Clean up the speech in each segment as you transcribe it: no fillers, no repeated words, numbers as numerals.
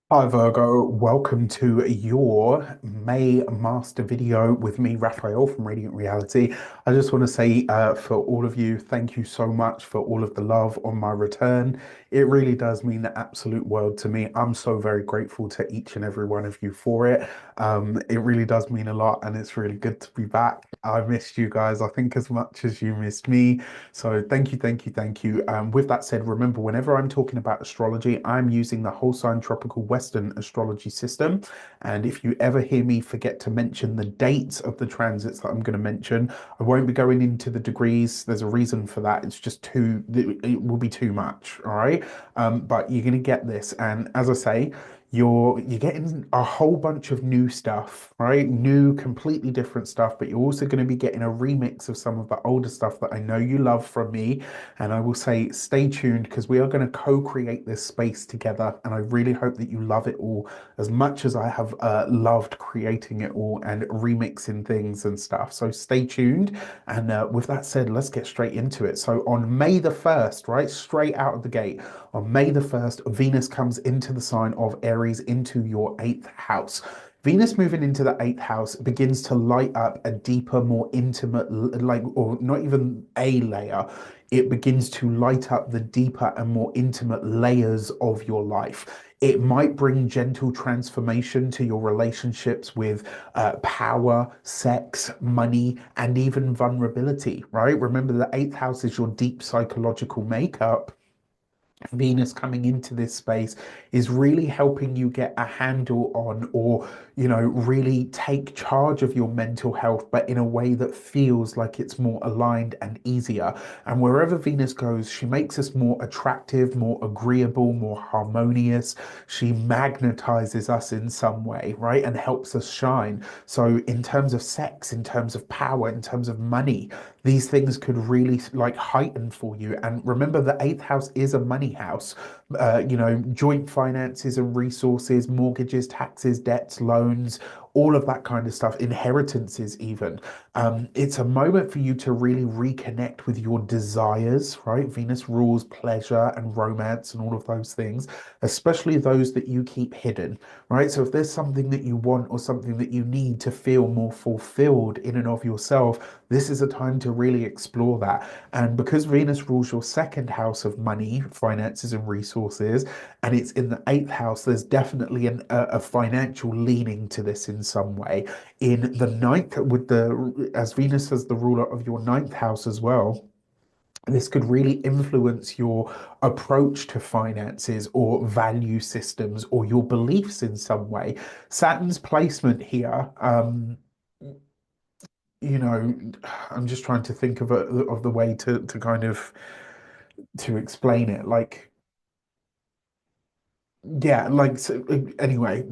Hi Virgo, welcome to your May Master video with me, Raphael from Radiant Reality. I just want to say for all of you, thank you so much for all of the love on my return. It really does mean the absolute world to me. I'm so very grateful to each and every one of you for it. It really does mean a lot, and it's really good to be back. I missed you guys, I think, as much as you missed me. So thank you, thank you, thank you. With that said, remember, whenever I'm talking about astrology, I'm using the whole sign tropical Western astrology system. And if you ever hear me forget to mention the dates of the transits that I'm going to mention, I won't be going into the degrees. There's a reason for that. It's just too, it will be too much. All right. But you're going to get this. And as I say, you're getting a whole bunch of new stuff, right? New, completely different stuff, but you're also going to be getting a remix of some of the older stuff that I know you love from me. And I will say, stay tuned because we are going to co-create this space together. And I really hope that you love it all as much as I have loved creating it all and remixing things and stuff. So stay tuned. And with that said, let's get straight into it. So on May the 1st, right, straight out of the gate, on May the 1st, Venus comes into the sign of Aries into your eighth house. Venus moving into the eighth house begins to light up a deeper, more intimate, like, or not even a layer. It begins to light up the deeper and more intimate layers of your life. It might bring gentle transformation to your relationships with power, sex, money, and even vulnerability, right? Remember, the eighth house is your deep psychological makeup. Venus coming into this space is really helping you get a handle on, or, really take charge of your mental health, but in a way that feels like it's more aligned and easier. And wherever Venus goes, she makes us more attractive, more agreeable, more harmonious. She magnetizes us in some way, right? And helps us shine. So, in terms of sex, in terms of power, in terms of money, these things could really like heighten for you. And remember, the eighth house is a money house. Joint finances and resources, mortgages, taxes, debts, loans, all of that kind of stuff, inheritances, even. It's a moment for you to really reconnect with your desires, right? Venus rules pleasure and romance and all of those things, especially those that you keep hidden, right? So if there's something that you want or something that you need to feel more fulfilled in and of yourself, this is a time to really explore that. And because Venus rules your second house of money, finances, and resources, and it's in the eighth house, there's definitely a financial leaning to this in some way. In the ninth, as Venus is the ruler of your ninth house as well, this could really influence your approach to finances or value systems or your beliefs in some way. Saturn's placement here, you know, I'm just trying to think of the way to kind of to explain it. Like, yeah, like, so, anyway,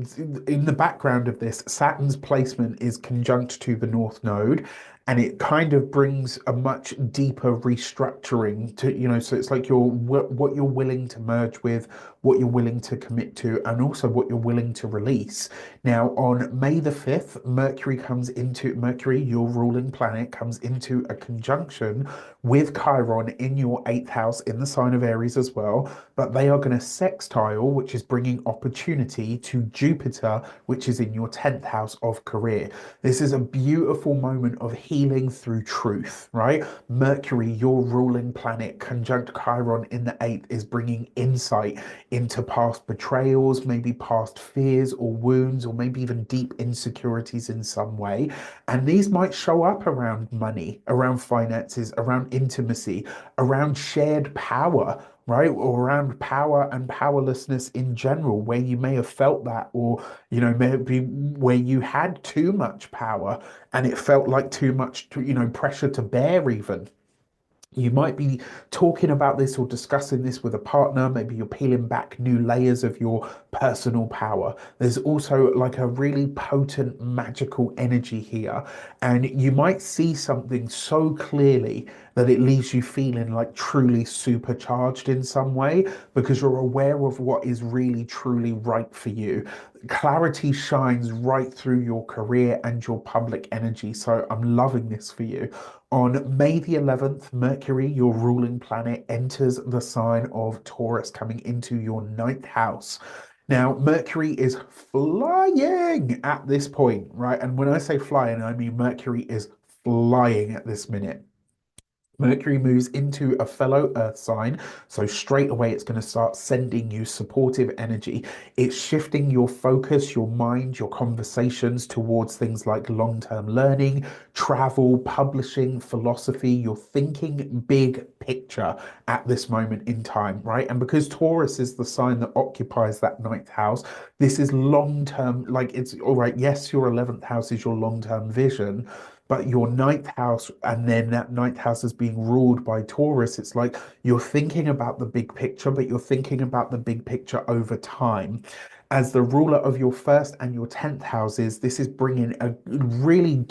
in the background of this, Saturn's placement is conjunct to the North Node, and it kind of brings a much deeper restructuring to, so it's like what you're willing to merge with, what you're willing to commit to, and also what you're willing to release. Now, on May the 5th, Mercury, your ruling planet, comes into a conjunction with Chiron in your eighth house in the sign of Aries as well, but they are going to sextile, which is bringing opportunity, to Jupiter, which is in your 10th house of career. This is a beautiful moment of healing through truth, right? Mercury, your ruling planet, conjunct Chiron in the eighth, is bringing insight into past betrayals, maybe past fears or wounds, or maybe even deep insecurities in some way. And these might show up around money, around finances, around intimacy, around shared power, right? Or around power and powerlessness in general, where you may have felt that, or, maybe where you had too much power and it felt like too much, pressure to bear, even. You might be talking about this or discussing this with a partner. Maybe you're peeling back new layers of your personal power. There's also like a really potent magical energy here. And you might see something so clearly that it leaves you feeling like truly supercharged in some way because you're aware of what is really truly right for you. Clarity shines right through your career and your public energy. So I'm loving this for you. On May the 11th, Mercury, your ruling planet, enters the sign of Taurus, coming into your ninth house. Now, Mercury is flying at this point, right? And when I say flying, I mean Mercury is flying at this minute. Mercury moves into a fellow Earth sign, so straight away it's going to start sending you supportive energy. It's shifting your focus, your mind, your conversations towards things like long-term learning, travel, publishing, philosophy. You're thinking big picture at this moment in time, right? And because Taurus is the sign that occupies that ninth house, this is long-term, like it's all right. Yes, your 11th house is your long-term vision, but your ninth house, and then that ninth house is being ruled by Taurus. It's like you're thinking about the big picture, but you're thinking about the big picture over time. As the ruler of your first and your 10th houses, this is bringing a really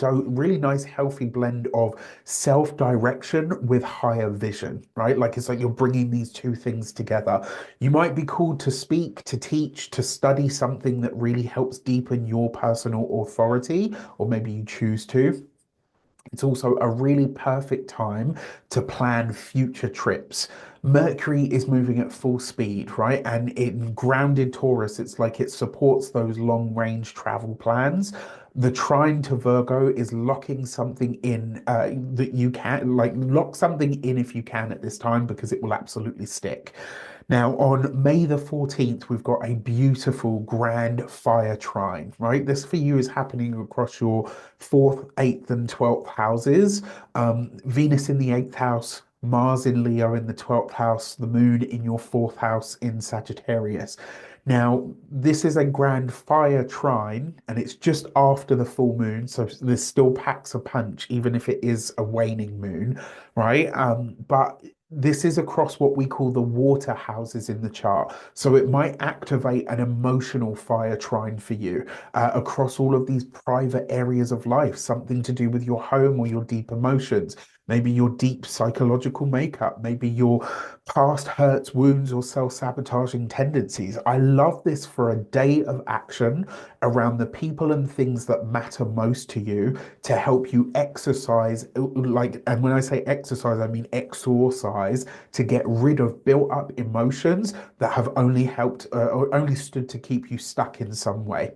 nice, healthy blend of self-direction with higher vision, right? Like it's like you're bringing these two things together. You might be called to speak, to teach, to study something that really helps deepen your personal authority, or maybe you choose to. It's also a really perfect time to plan future trips. Mercury is moving at full speed, right? And in grounded Taurus, it's like it supports those long range travel plans. The trine to Virgo is locking something in that you can, like, lock something in if you can at this time because it will absolutely stick. Now, on May the 14th, we've got a beautiful grand fire trine, right? This for you is happening across your fourth, eighth, and 12th houses. Venus in the eighth house, Mars in Leo in the 12th house, the moon in your fourth house in Sagittarius. Now, this is a grand fire trine, and it's just after the full moon, so this still packs a punch, even if it is a waning moon, right? But this is across what we call the water houses in the chart. So it might activate an emotional fire trine for you across all of these private areas of life, something to do with your home or your deep emotions. Maybe your deep psychological makeup, maybe your past hurts, wounds, or self-sabotaging tendencies. I love this for a day of action around the people and things that matter most to you to help you exercise, like, and when I say exercise, I mean exorcise, to get rid of built up emotions that have only helped or only stood to keep you stuck in some way.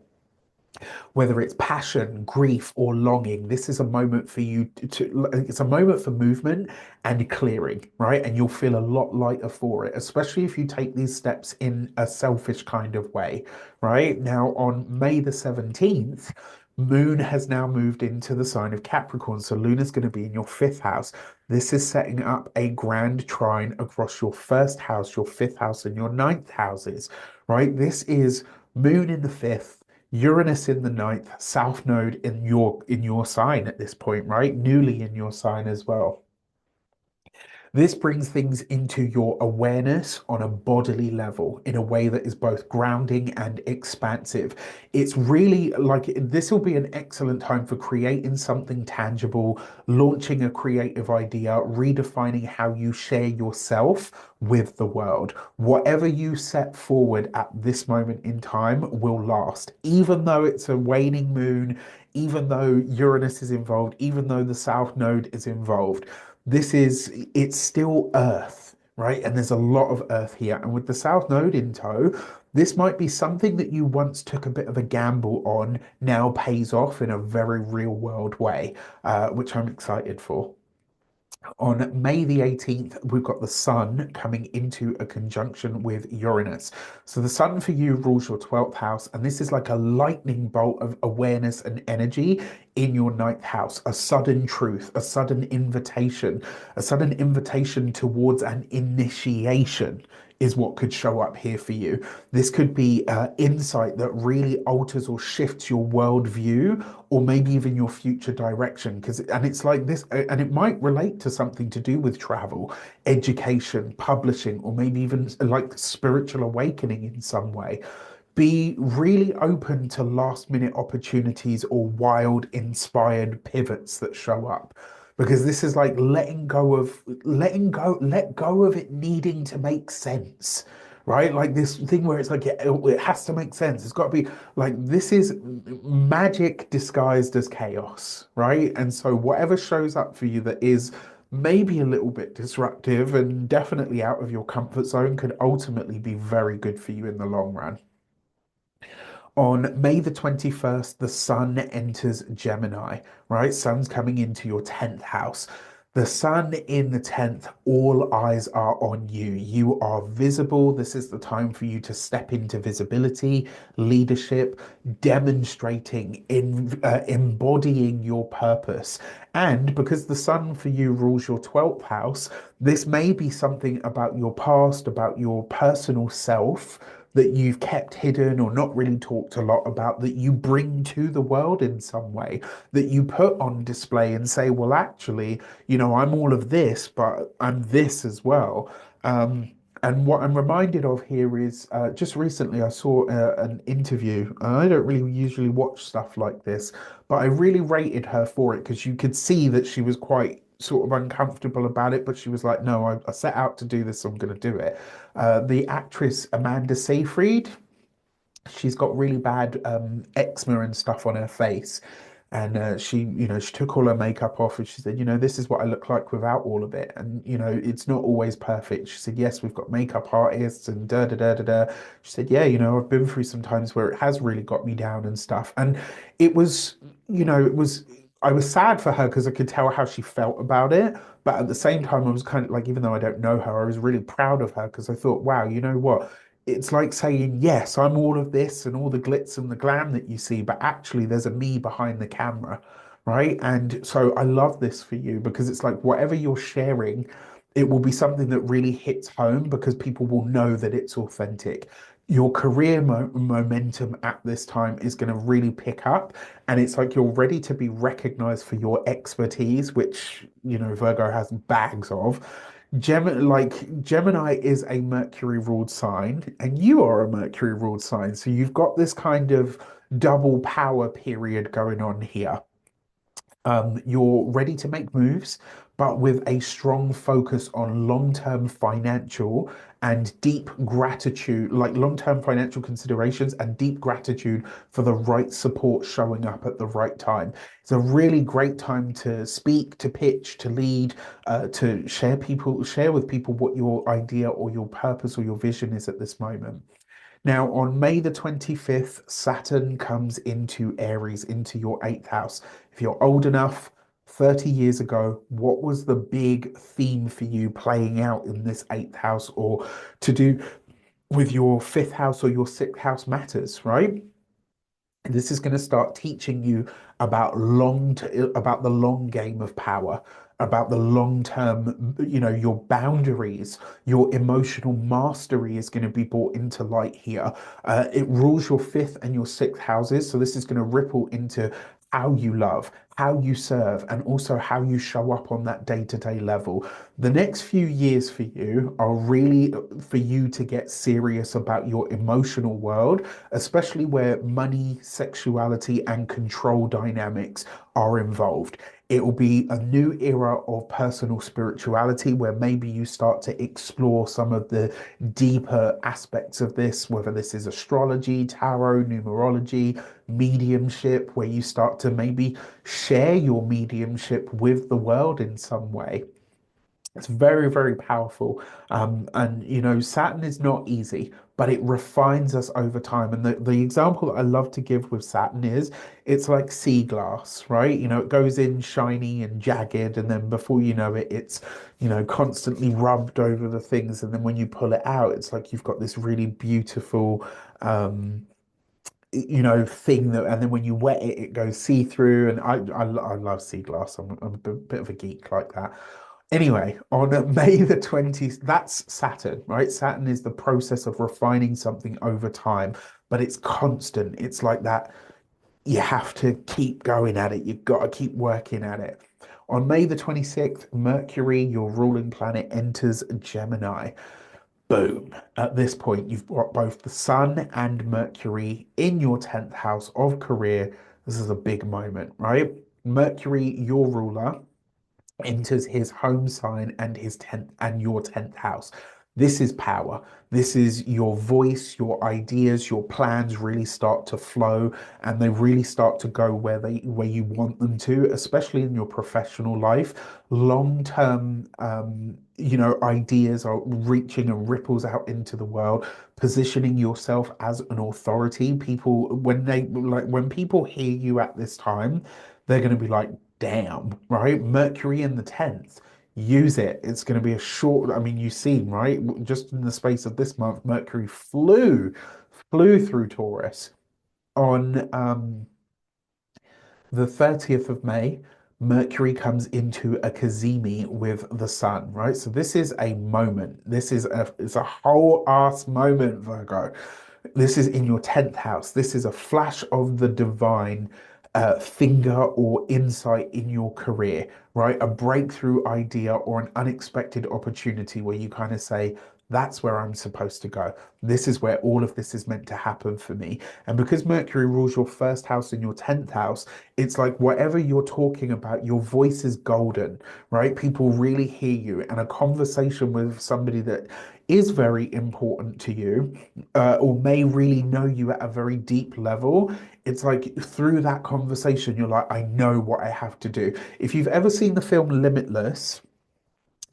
Whether it's passion, grief, or longing, this is a moment for you it's a moment for movement and clearing, right? And you'll feel a lot lighter for it, especially if you take these steps in a selfish kind of way, right? Now, on May the 17th, Moon has now moved into the sign of Capricorn. So Luna's going to be in your fifth house. This is setting up a grand trine across your first house, your fifth house, and your ninth houses, right? This is Moon in the fifth, Uranus in the ninth, South Node in your sign at this point, right? Newly in your sign as well. This brings things into your awareness on a bodily level in a way that is both grounding and expansive. It's really like this will be an excellent time for creating something tangible, launching a creative idea, redefining how you share yourself with the world. Whatever you set forward at this moment in time will last, even though it's a waning moon, even though Uranus is involved, even though the South Node is involved. It's still Earth, right? And there's a lot of Earth here. And with the South Node in tow, this might be something that you once took a bit of a gamble on, now pays off in a very real world way, which I'm excited for. On May the 18th, we've got the Sun coming into a conjunction with Uranus. So the Sun for you rules your 12th house, and this is like a lightning bolt of awareness and energy in your ninth house, a sudden truth, a sudden invitation towards an initiation is what could show up here for you. This could be insight that really alters or shifts your worldview, or maybe even your future direction. And it's like this, and it might relate to something to do with travel, education, publishing, or maybe even like spiritual awakening in some way. Be really open to last minute opportunities or wild, inspired pivots that show up. Because this is like let go of it needing to make sense, right? Like this thing where it's like it has to make sense. It's got to be like this is magic disguised as chaos, right? And so whatever shows up for you that is maybe a little bit disruptive and definitely out of your comfort zone could ultimately be very good for you in the long run. On May the 21st, the sun enters Gemini, right? Sun's coming into your 10th house. The sun in the 10th, all eyes are on you. You are visible. This is the time for you to step into visibility, leadership, demonstrating, embodying your purpose. And because the sun for you rules your 12th house, this may be something about your past, about your personal self that you've kept hidden or not really talked a lot about, that you bring to the world in some way, that you put on display and say, well, actually, I'm all of this, but I'm this as well. And what I'm reminded of here is just recently I saw an interview. I don't really usually watch stuff like this, but I really rated her for it because you could see that she was quite sort of uncomfortable about it, but she was like, no, I set out to do this, so I'm going to do it. The actress Amanda Seyfried, she's got really bad eczema and stuff on her face. And she took all her makeup off and she said, this is what I look like without all of it. And, it's not always perfect. She said, yes, we've got makeup artists and da da da da da. She said, yeah, I've been through some times where it has really got me down and stuff. And it was, I was sad for her because I could tell how she felt about it. But at the same time, I was kind of like, even though I don't know her, I was really proud of her because I thought, wow, you know what? It's like saying, yes, I'm all of this and all the glitz and the glam that you see, but actually there's a me behind the camera, right? And so I love this for you because it's like whatever you're sharing, it will be something that really hits home because people will know that it's authentic. Your career momentum at this time is going to really pick up, and it's like you're ready to be recognized for your expertise, which, Virgo has bags of. Gemini is a Mercury ruled sign, and you are a Mercury ruled sign. So you've got this kind of double power period going on here. You're ready to make moves, but with a strong focus on long-term financial and deep gratitude, like long-term financial considerations and deep gratitude for the right support showing up at the right time. It's a really great time to speak, to pitch, to lead, to share with people what your idea or your purpose or your vision is at this moment. Now, on May the 25th, Saturn comes into Aries, into your eighth house. If you're old enough, 30 years ago, what was the big theme for you playing out in this eighth house or to do with your fifth house or your sixth house matters, right? This is going to start teaching you about about the long game of power, about the long term, your boundaries, your emotional mastery is going to be brought into light here. It rules your fifth and your sixth houses, so this is going to ripple into how you love, how you serve, and also how you show up on that day-to-day level. The next few years for you are really for you to get serious about your emotional world, especially where money, sexuality, and control dynamics are involved. It will be a new era of personal spirituality where maybe you start to explore some of the deeper aspects of this, whether this is astrology, tarot, numerology, mediumship, where you start to maybe share your mediumship with the world in some way. It's very, very powerful. And Saturn is not easy, but it refines us over time. And the example that I love to give with Saturn is it's like sea glass, right? It goes in shiny and jagged, and then before you know it, it's, constantly rubbed over the things. And then when you pull it out, it's like you've got this really beautiful um thing that, and then when you wet it, it goes see through. And I love sea glass. I'm a bit of a geek like that. Anyway, on May the 20th, that's Saturn, right? Saturn is the process of refining something over time, but it's constant. It's like that. You have to keep going at it. You've got to keep working at it. On May the 26th, Mercury, your ruling planet, enters Gemini. Boom. At this point, you've got both the Sun and Mercury in your 10th house of career. This is a big moment, right? Mercury, your ruler, enters his home sign and his 10th and your 10th house. This is power. This is your voice, your ideas, your plans really start to flow and they really start to go where you want them to, especially in your professional life. Long term ideas are reaching and ripples out into the world, positioning yourself as an authority. People, when people hear you at this time, they're going to be like, damn, right? Mercury in the 10th. Use it. It's going to be a short, I mean, you've seen, right? Just in the space of this month, Mercury flew through Taurus on the 30th of May, Mercury comes into a cazimi with the sun, right? So this is a moment. It's a whole ass moment, Virgo. This is in your 10th house. This is a flash of the divine finger or insight in your career, right? A breakthrough idea or an unexpected opportunity where you kind of say, that's where I'm supposed to go. This is where all of this is meant to happen for me. And because Mercury rules your first house and your 10th house, it's like whatever you're talking about, your voice is golden, right? People really hear you. And a conversation with somebody that is very important to you, or may really know you at a very deep level, it's like through that conversation, you're like, I know what I have to do. If you've ever seen the film Limitless,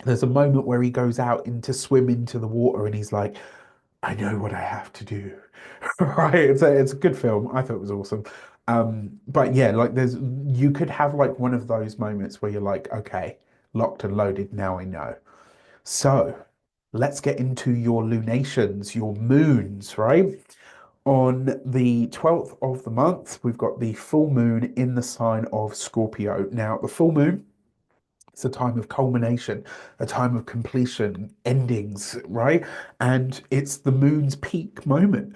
there's a moment where he goes out into swim into the water and he's like, I know what I have to do. Right. It's a good film. I thought it was awesome. But yeah, like you could have like one of those moments where you're like, okay, locked and loaded, now I know. So let's get into your lunations, your moons, right? On the 12th of the month, we've got the full moon in the sign of Scorpio. Now, the full moon, it's a time of culmination, a time of completion, endings, right? And it's the moon's peak moment.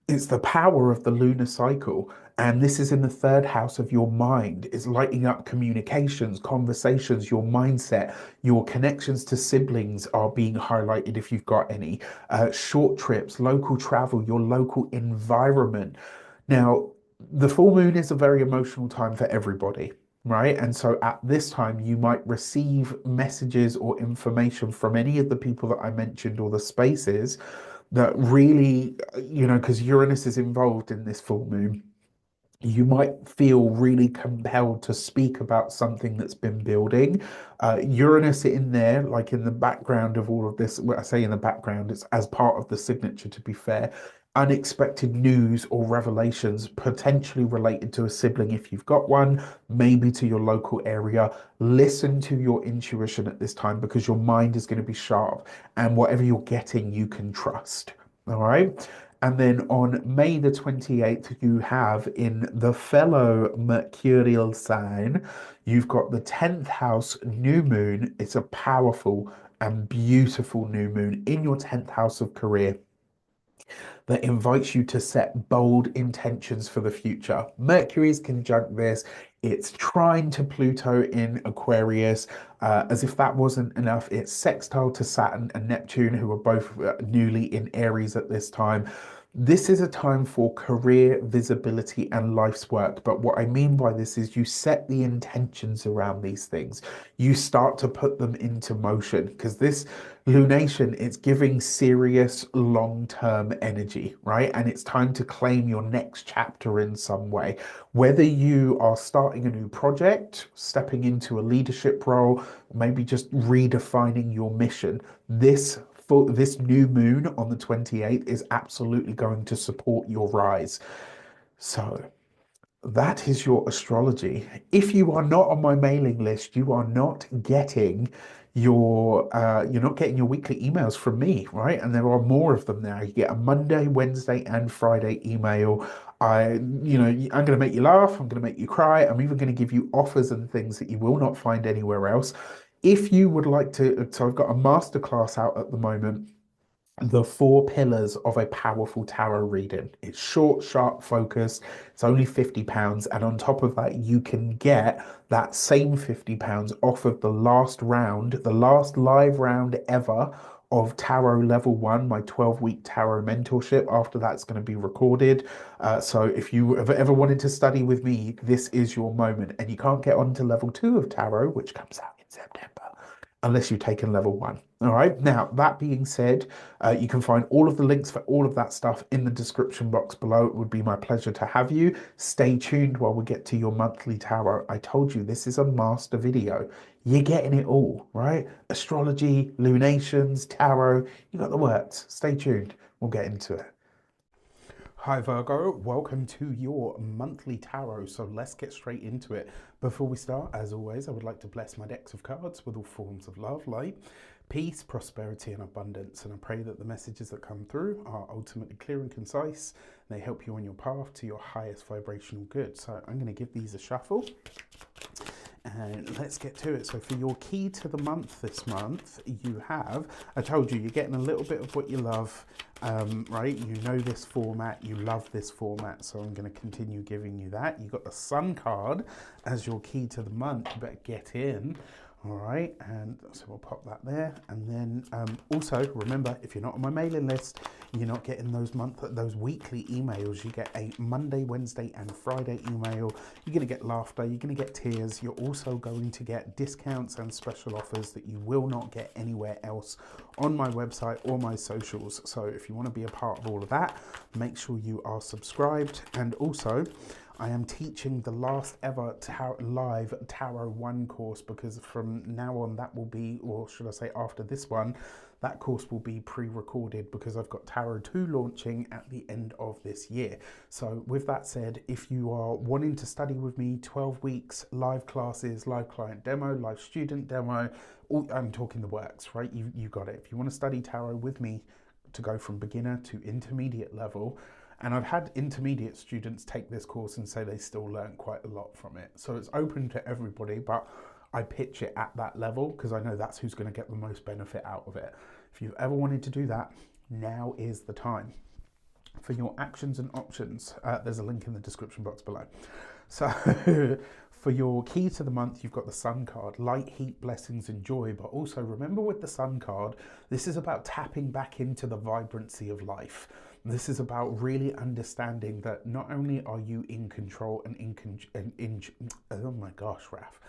It's the power of the lunar cycle. And this is in the third house of your mind. It's lighting up communications, conversations, your mindset, your connections to siblings are being highlighted if you've got any. Short trips, local travel, your local environment. Now, the full moon is a very emotional time for everybody, right? And so at this time, you might receive messages or information from any of the people that I mentioned or the spaces that really, because Uranus is involved in this full moon, you might feel really compelled to speak about something that's been building. Uranus in there, like in the background of all of this, well, I say in the background, it's as part of the signature, to be fair. Unexpected news or revelations potentially related to a sibling if you've got one, maybe to your local area. Listen to your intuition at this time because your mind is going to be sharp and whatever you're getting, you can trust. All right. And then on May the 28th, you have in the fellow mercurial sign, you've got the 10th house new moon. It's a powerful and beautiful new moon in your 10th house of career that invites you to set bold intentions for the future. Mercury's conjunct this. It's trine to Pluto in Aquarius. As if that wasn't enough, it's sextile to Saturn and Neptune, who are both newly in Aries at this time. This is a time for career visibility and life's work. But what I mean by this is you set the intentions around these things. You start to put them into motion because this lunation, it's giving serious long-term energy, right? And it's time to claim your next chapter in some way. Whether you are starting a new project, stepping into a leadership role, maybe just redefining your mission, this new moon on the 28th is absolutely going to support your rise. So that is your astrology. If you are not on my mailing list, you are not getting your weekly emails from me, right? And there are more of them now. You get a Monday, Wednesday, and Friday email. I'm going to make you laugh. I'm going to make you cry. I'm even going to give you offers and things that you will not find anywhere else. If you would like to, so I've got a masterclass out at the moment, the four pillars of a powerful tarot reading. It's short, sharp, focused. It's only £50. And on top of that, you can get that same £50 off of the last round, the last live round ever of Tarot Level 1, my 12-week Tarot Mentorship. After that's going to be recorded. So if you have ever wanted to study with me, this is your moment. And you can't get on to Level 2 of Tarot, which comes out in September. unless you've taken level 1. All right. Now, that being said, you can find all of the links for all of that stuff in the description box below. It would be my pleasure to have you. Stay tuned while we get to your monthly tarot. I told you this is a master video. You're getting it all, right? Astrology, lunations, tarot, you got the works. Stay tuned. We'll get into it. Hi Virgo, welcome to your monthly tarot. So let's get straight into it. Before we start, as always, I would like to bless my decks of cards with all forms of love, light, peace, prosperity and abundance. And I pray that the messages that come through are ultimately clear and concise. They help you on your path to your highest vibrational good. So I'm going to give these a shuffle. And let's get to it. So for your key to the month this month, you have, I told you, you're getting a little bit of what you love, right? You know this format, you love this format, so I'm going to continue giving you that. You got the Sun card as your key to the month. You better get in. All right, and so we'll pop that there. And then also remember, if you're not on my mailing list, you're not getting those weekly emails. You get a Monday, Wednesday and Friday email. You're going to get laughter, you're going to get tears. You're also going to get discounts and special offers that you will not get anywhere else on my website or my socials. So if you want to be a part of all of that, make sure you are subscribed. And also, I am teaching the last ever live Tarot 1 course, because from now on that will be, or should I say after this one, that course will be pre-recorded because I've got Tarot 2 launching at the end of this year. So with that said, if you are wanting to study with me, 12 weeks, live classes, live client demo, live student demo, I'm talking the works, right? You got it. If you want to study Tarot with me to go from beginner to intermediate level, and I've had intermediate students take this course and say they still learn quite a lot from it. So it's open to everybody, but I pitch it at that level because I know that's who's going to get the most benefit out of it. If you've ever wanted to do that, now is the time. For your actions and options, there's a link in the description box below. So for your key to the month, you've got the Sun card, light, heat, blessings and joy. But also remember, with the Sun card, this is about tapping back into the vibrancy of life. This is about really understanding that not only are you in control oh my gosh, Raf.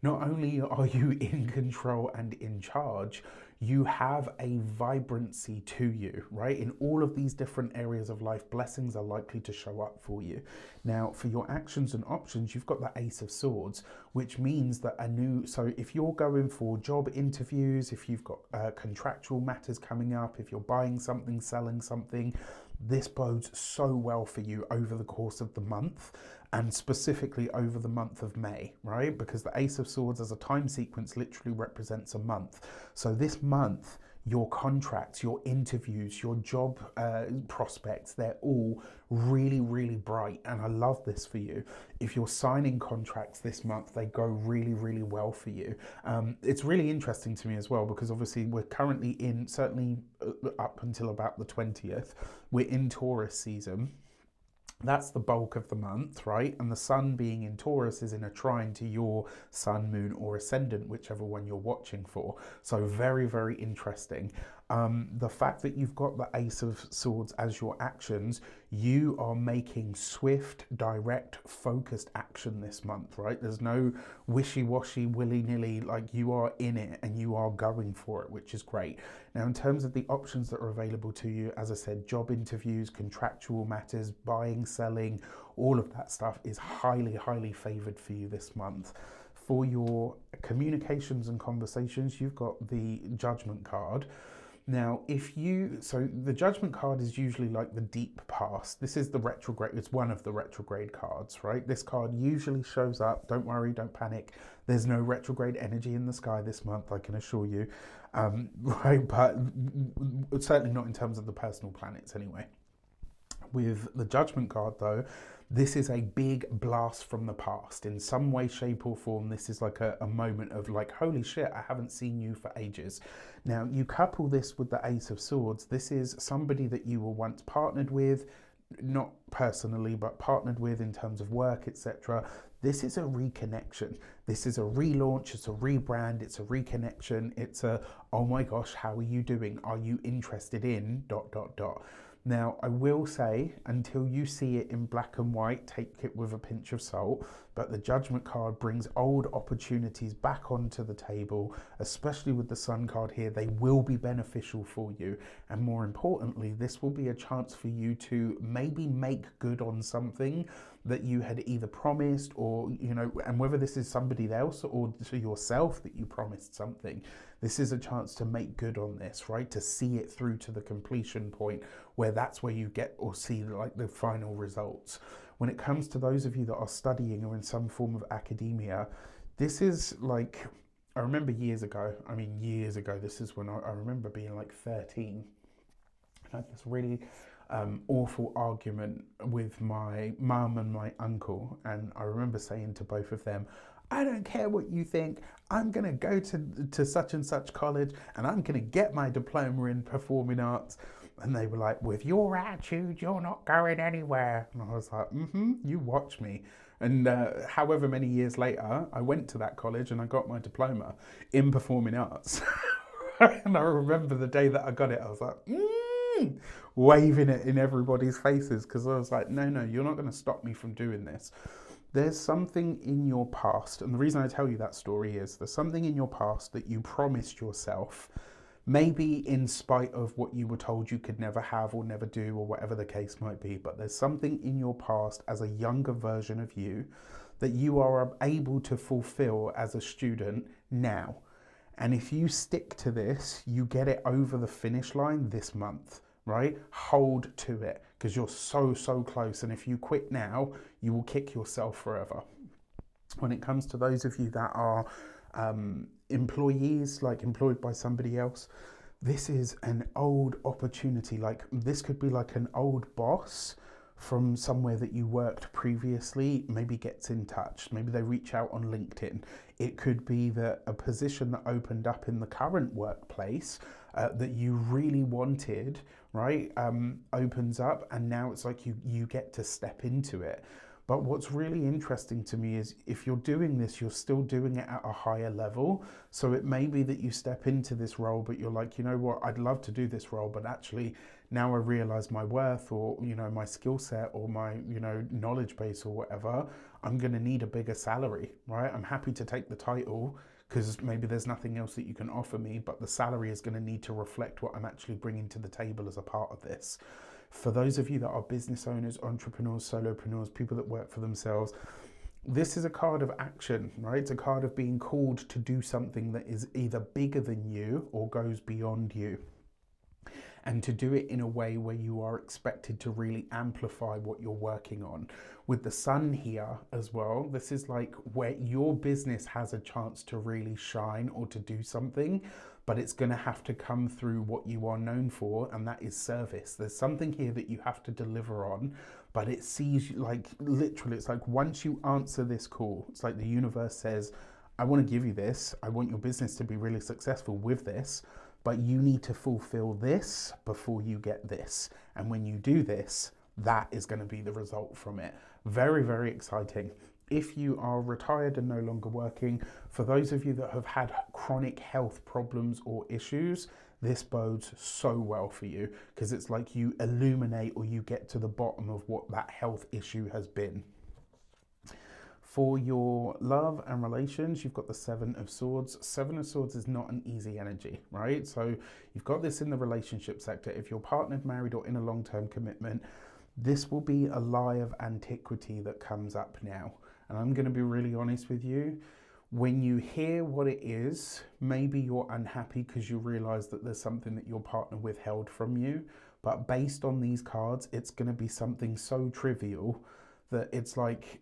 Not only are you in control and in charge, you have a vibrancy to you, right? In all of these different areas of life, blessings are likely to show up for you. Now, for your actions and options, you've got the Ace of Swords, which means that so if you're going for job interviews, if you've got contractual matters coming up, if you're buying something, selling something, this bodes so well for you over the course of the month, and specifically over the month of May, right? Because the Ace of Swords as a time sequence literally represents a month. So this month, your contracts, your interviews, your job prospects, they're all really, really bright. And I love this for you. If you're signing contracts this month, they go really, really well for you. It's really interesting to me as well, because obviously we're currently in, certainly up until about the 20th, we're in Taurus season. That's the bulk of the month, right? And the Sun being in Taurus is in a trine to your Sun, Moon or Ascendant, whichever one you're watching for. So very, very interesting. The fact that you've got the Ace of Swords as your actions, you are making swift, direct, focused action this month, right? There's no wishy-washy, willy-nilly, like you are in it and you are going for it, which is great. Now, in terms of the options that are available to you, as I said, job interviews, contractual matters, buying, selling, all of that stuff is highly, highly favored for you this month. For your communications and conversations, you've got the Judgment card. Now, so the Judgment card is usually like the deep past. This is the retrograde, it's one of the retrograde cards, right? This card usually shows up, don't worry, don't panic. There's no retrograde energy in the sky this month, I can assure you. Right, but certainly not in terms of the personal planets anyway. With the Judgment card though, this is a big blast from the past. In some way, shape or form, this is like a moment of like, holy shit, I haven't seen you for ages. Now, you couple this with the Ace of Swords. This is somebody that you were once partnered with, not personally, but partnered with in terms of work, etc. This is a reconnection. This is a relaunch, it's a rebrand, it's a reconnection, it's a, oh my gosh, how are you doing? Are you interested in ... Now, I will say, until you see it in black and white, take it with a pinch of salt. But the Judgment card brings old opportunities back onto the table, especially with the Sun card here. They will be beneficial for you. And more importantly, this will be a chance for you to maybe make good on something that you had either promised, or, you know, and whether this is somebody else or to yourself that you promised something, this is a chance to make good on this, right? To see it through to the completion point, where that's where you get or see like the final results. When it comes to those of you that are studying or in some form of academia, this is like, I remember years ago, this is when I remember being like 13. I had this really awful argument with my mum and my uncle, and I remember saying to both of them, I don't care what you think, I'm going to go to such and such college and I'm going to get my diploma in performing arts. And they were like, with your attitude, you're not going anywhere. And I was like, you watch me. And however many years later, I went to that college and I got my diploma in performing arts. And I remember the day that I got it, I was like, waving it in everybody's faces, because I was like, no, you're not going to stop me from doing this. There's something in your past, and the reason I tell you that story is there's something in your past that you promised yourself, maybe in spite of what you were told you could never have or never do, or whatever the case might be, but there's something in your past as a younger version of you that you are able to fulfill as a student now. And if you stick to this, you get it over the finish line this month, right? Hold to it, because you're so close. And if you quit now, you will kick yourself forever. When it comes to those of you that are employees, like employed by somebody else, this is an old opportunity. Like, this could be like an old boss from somewhere that you worked previously, maybe gets in touch, maybe they reach out on LinkedIn. It could be that a position that opened up in the current workplace that you really wanted, right, opens up, and now it's like you get to step into it. But what's really interesting to me is if you're doing this, you're still doing it at a higher level. So it may be that you step into this role, but you're like, you know what, I'd love to do this role, but actually now I realize my worth, or, you know, my skill set, or my, you know, knowledge base, or whatever, I'm going to need a bigger salary, right? I'm happy to take the title because maybe there's nothing else that you can offer me, but the salary is going to need to reflect what I'm actually bringing to the table as a part of this. For those of you that are business owners, entrepreneurs, solopreneurs, people that work for themselves, this is a card of action, right? It's a card of being called to do something that is either bigger than you or goes beyond you. And to do it in a way where you are expected to really amplify what you're working on. With the Sun here as well, this is like where your business has a chance to really shine or to do something, but it's going to have to come through what you are known for, and that is service. There's something here that you have to deliver on, but it sees, like, literally, it's like once you answer this call, it's like the universe says, I want to give you this. I want your business to be really successful with this, but you need to fulfill this before you get this. And when you do this, that is going to be the result from it. Very exciting. If you are retired and no longer working, for those of you that have had chronic health problems or issues, this bodes so well for you, because it's like you illuminate, or you get to the bottom of what that health issue has been. For your love and relations, you've got the Seven of Swords. Seven of Swords is not an easy energy, right? So you've got this in the relationship sector. If you're partnered, married, or in a long-term commitment, this will be a lie of antiquity that comes up now. And I'm going to be really honest with you. When you hear what it is, maybe you're unhappy because you realize that there's something that your partner withheld from you. But based on these cards, it's going to be something so trivial that it's like,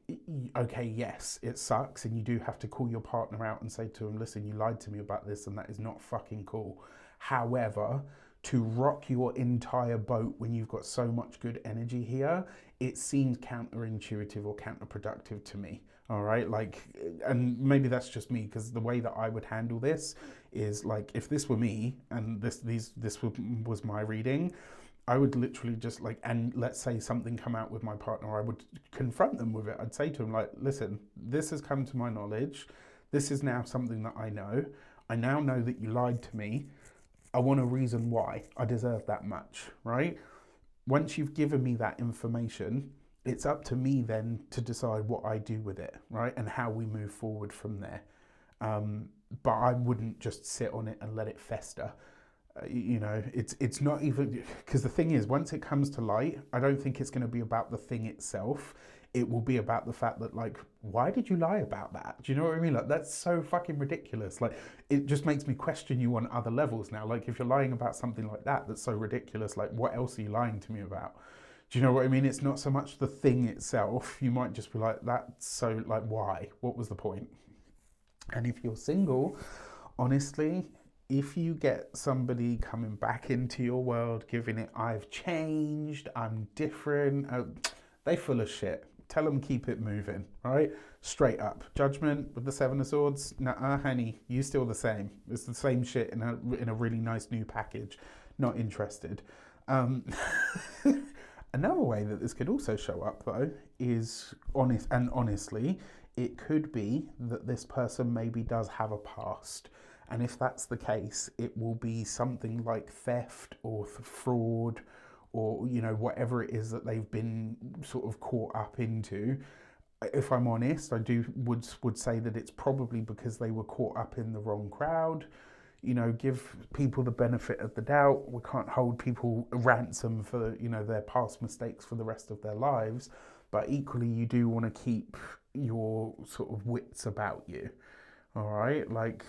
okay, yes, it sucks, and you do have to call your partner out and say to him, listen, you lied to me about this, and that is not fucking cool. However, to rock your entire boat when you've got so much good energy here, it seems counterintuitive or counterproductive to me. All right, like, and maybe that's just me, because the way that I would handle this is like, if this were me and this was my reading, I would literally just like, and let's say something come out with my partner, I would confront them with it. I'd say to them, like, listen, this has come to my knowledge. This is now something that I know. I now know that you lied to me. I want a reason why I deserve that much, right? Once you've given me that information, it's up to me then to decide what I do with it, right? And how we move forward from there. But I wouldn't just sit on it and let it fester. You know, it's not even, because the thing is, once it comes to light, I don't think it's going to be about the thing itself. It will be about the fact that, like, why did you lie about that? Do you know what I mean? Like, that's so fucking ridiculous. Like, it just makes me question you on other levels now. Like, if you're lying about something like that, that's so ridiculous, like, what else are you lying to me about? Do you know what I mean? It's not so much the thing itself. You might just be like, that's so, like, why? What was the point? And if you're single, honestly, if you get somebody coming back into your world, giving it, I've changed, I'm different, they full of shit. Tell them keep it moving, right? Straight up. Judgment with the Seven of Swords, nah, honey, you still the same. It's the same shit in a really nice new package. Not interested. Um, Another way that this could also show up, though, is honestly, it could be that this person maybe does have a past. And if that's the case, it will be something like theft or fraud or, you know, whatever it is that they've been sort of caught up into. If I'm honest, I would say that it's probably because they were caught up in the wrong crowd. You know, give people the benefit of the doubt. We can't hold people ransom for, you know, their past mistakes for the rest of their lives. But equally, you do want to keep your sort of wits about you. All right. Like,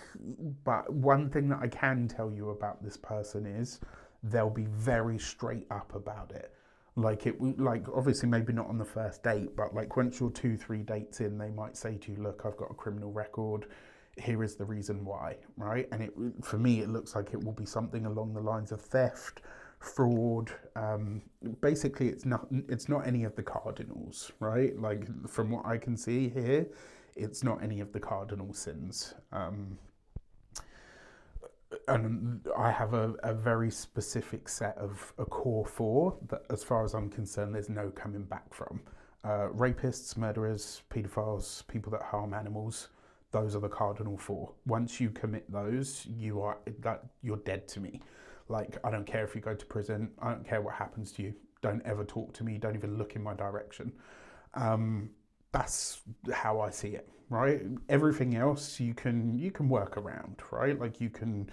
but one thing that I can tell you about this person is they'll be very straight up about it. Like like obviously maybe not on the first date, but like once you're 2, 3 dates in, they might say to you, "Look, I've got a criminal record. Here is the reason why." Right? And for me, it looks like it will be something along the lines of theft, fraud. Basically, it's not any of the cardinals, right? Like from what I can see here, it's not any of the cardinal sins. And I have a very specific set of a core four that, as far as I'm concerned, there's no coming back from. Rapists, murderers, paedophiles, people that harm animals, those are the cardinal four. Once you commit those, you're dead to me. Like, I don't care if you go to prison, I don't care what happens to you. Don't ever talk to me, don't even look in my direction. That's how I see it, right? Everything else you can work around, right? Like you can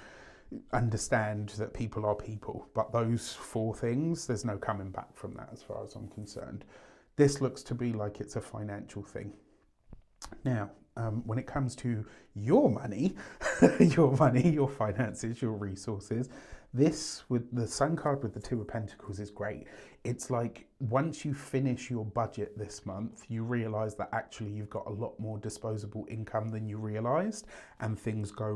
understand that people are people, but those four things, there's no coming back from that as far as I'm concerned. This looks to be like it's a financial thing. Now, when it comes to your money, your finances, your resources, this with the Sun card with the Two of Pentacles is great. It's like once you finish your budget this month, you realize that actually you've got a lot more disposable income than you realized, and things go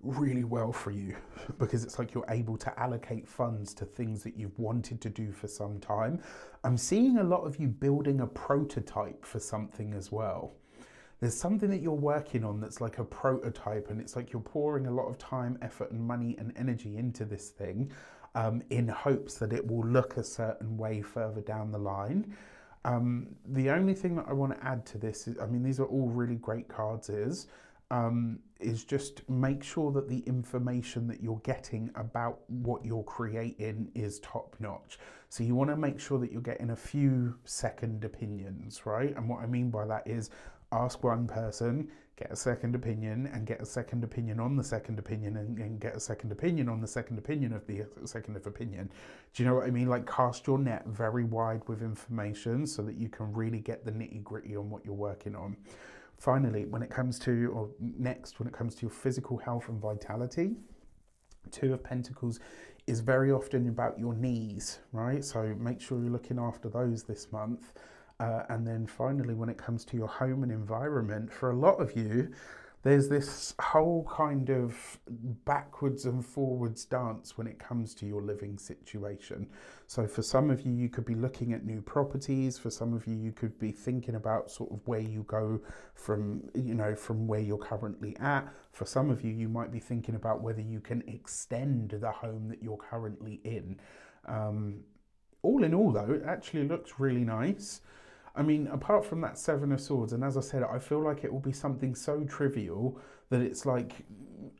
really well for you because it's like you're able to allocate funds to things that you've wanted to do for some time. I'm seeing a lot of you building a prototype for something as well. There's something that you're working on that's like a prototype, and it's like you're pouring a lot of time, effort, and money and energy into this thing in hopes that it will look a certain way further down the line. The only thing that I want to add to this is, I mean, these are all really great cards, is just make sure that the information that you're getting about what you're creating is top notch. So you want to make sure that you're getting a few second opinions, right? And what I mean by that is ask one person, get a second opinion, and get a second opinion on the second opinion, and get a second opinion on the second opinion of the second of opinion. Do you know what I mean? Like cast your net very wide with information so that you can really get the nitty gritty on what you're working on. Finally, when it comes to your physical health and vitality, Two of Pentacles is very often about your knees, right? So make sure you're looking after those this month. And then finally, when it comes to your home and environment, for a lot of you, there's this whole kind of backwards and forwards dance when it comes to your living situation. So for some of you, you could be looking at new properties. For some of you, you could be thinking about sort of where you go from, from where you're currently at. For some of you, you might be thinking about whether you can extend the home that you're currently in. All in all, though, it actually looks really nice. I mean, apart from that Seven of Swords, and as I said, I feel like it will be something so trivial that it's like,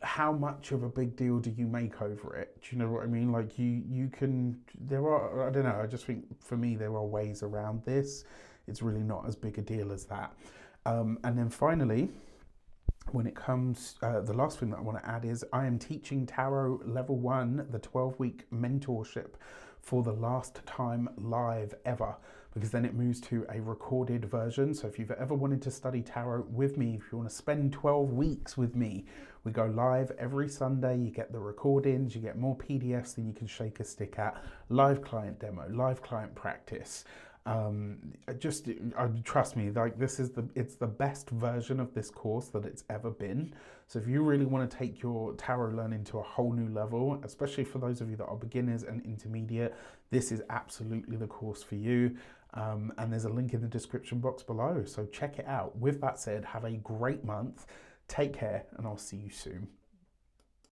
how much of a big deal do you make over it? Do you know what I mean? Like you can, there are, I don't know, I just think for me there are ways around this. It's really not as big a deal as that. And then finally, when it comes, the last thing that I want to add is I am teaching Tarot Level 1, the 12-week mentorship, for the last time live ever, because then it moves to a recorded version. So if you've ever wanted to study tarot with me, if you want to spend 12 weeks with me, we go live every Sunday. You get the recordings, you get more PDFs than you can shake a stick at, live client demo, live client practice. Trust me, like it's the best version of this course that it's ever been. So if you really want to take your tarot learning to a whole new level, especially for those of you that are beginners and intermediate, this is absolutely the course for you. And there's a link in the description box below, so check it out. With that said, have a great month, take care, and I'll see you soon.